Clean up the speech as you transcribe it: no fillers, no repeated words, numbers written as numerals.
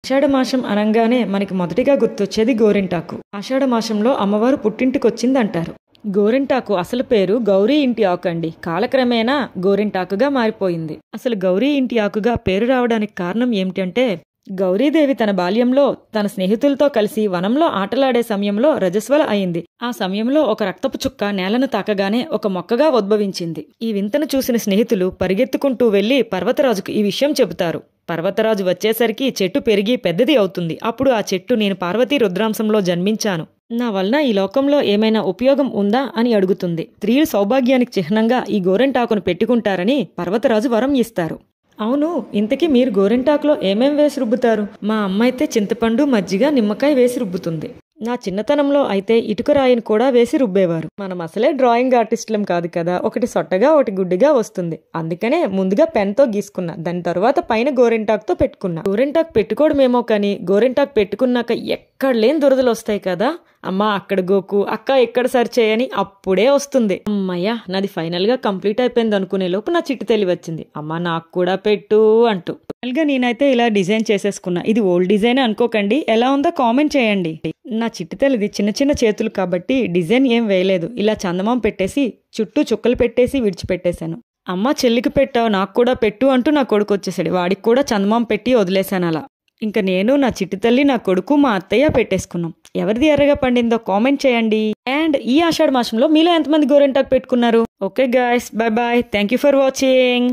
ఆషాఢమాసం అనంగానే మనకి మొదటిగా గుర్తొచ్చేది గోరింటాకు. ఆషాఢమాసంలో అమ్మవారు పుట్టింటికొచ్చిందంటారు. గోరింటాకు అసలు పేరు గౌరీ ఇంటి ఆకు అండి. కాలక్రమేణా గోరింటాకుగా మారిపోయింది. అసలు గౌరీ ఇంటి ఆకుగా పేరు రావడానికి కారణం ఏమిటంటే, గౌరీదేవి తన బాల్యంలో తన స్నేహితులతో కలిసి వనంలో ఆటలాడే సమయంలో రజస్వల అయింది. ఆ సమయంలో ఒక రక్తపు చుక్క నేలను తాకగానే ఒక మొక్కగా ఉద్భవించింది. ఈ వింతను చూసిన స్నేహితులు పరిగెత్తుకుంటూ వెళ్లి పర్వతరాజుకు ఈ విషయం చెబుతారు. పర్వతరాజు వచ్చేసరికి చెట్టు పెరిగి పెద్దది అవుతుంది. అప్పుడు ఆ చెట్టు, నేను పార్వతీ రుద్రాంశంలో జన్మించాను, నా వలన ఈ లోకంలో ఏమైనా ఉపయోగం ఉందా అని అడుగుతుంది. స్త్రీలు సౌభాగ్యానికి చిహ్నంగా ఈ గోరింటాకును పెట్టుకుంటారని పర్వతరాజు వరం ఇస్తారు. అవును, ఇంతకీ మీరు గోరింటాకులో ఏమేం వేసి రుబ్బుతారు? మా అమ్మ అయితే చింతపండు, మజ్జిగ, నిమ్మకాయ వేసి రుబ్బుతుంది. నా చిన్నతనంలో అయితే ఇటుక రాయిని కూడా వేసి రుబ్బేవారు. మనం అసలే డ్రాయింగ్ ఆర్టిస్టులం కాదు కదా, ఒకటి సొట్టగా ఒకటి గుడ్డిగా వస్తుంది. అందుకనే ముందుగా పెన్తో గీసుకున్నా, దాని తర్వాత పైన గోరింటాకుతో పెట్టుకున్నా. గోరింటాకు పెట్టుకోవడమేమో కానీ గోరింటాకు పెట్టుకున్నాక ఎక్కడ లేని దురదలు వస్తాయి కదా. అమ్మా అక్కడ గోకు, అక్క ఎక్కడ సర్చ్ చేయని అప్పుడే వస్తుంది. అమ్మయ్యా, నాది ఫైనల్ గా కంప్లీట్ అయిపోయింది అనుకునే లోపు నా చిట్టు తెలివి వచ్చింది. అమ్మా నాకు కూడా పెట్టు అంటూ. ఫైనల్ గా నేనైతే ఇలా డిజైన్ చేసేసుకున్నా. ఇది ఓల్డ్ డిజైన్ అనుకోకండి, ఎలా ఉందో కామెంట్ చేయండి. నా చిట్టు తెలిది చిన్న చిన్న చేతులు కాబట్టి డిజైన్ ఏం వేయలేదు. ఇలా చందమామ పెట్టేసి చుట్టూ చుక్కలు పెట్టేసి విడిచిపెట్టేశాను. అమ్మ చెల్లికి పెట్టావు, నాకు కూడా పెట్టు అంటూ నా కొడుకు వచ్చేసాడు. వాడికి కూడా చందమామ పెట్టి వదిలేశాను. అలా ఇంకా నేను, నా చిట్టి తల్లి, నా కొడుకు, మా అత్తయ్య పెట్టేసుకున్నాం. ఎవరిది ఎర్రగా పండిందో కామెంట్ చేయండి. అండ్ ఈ ఆషాఢ మాసంలో మీలో ఎంతమంది గోరింటాకు పెట్టుకున్నారు? Okay guys, bye bye, thank you for watching.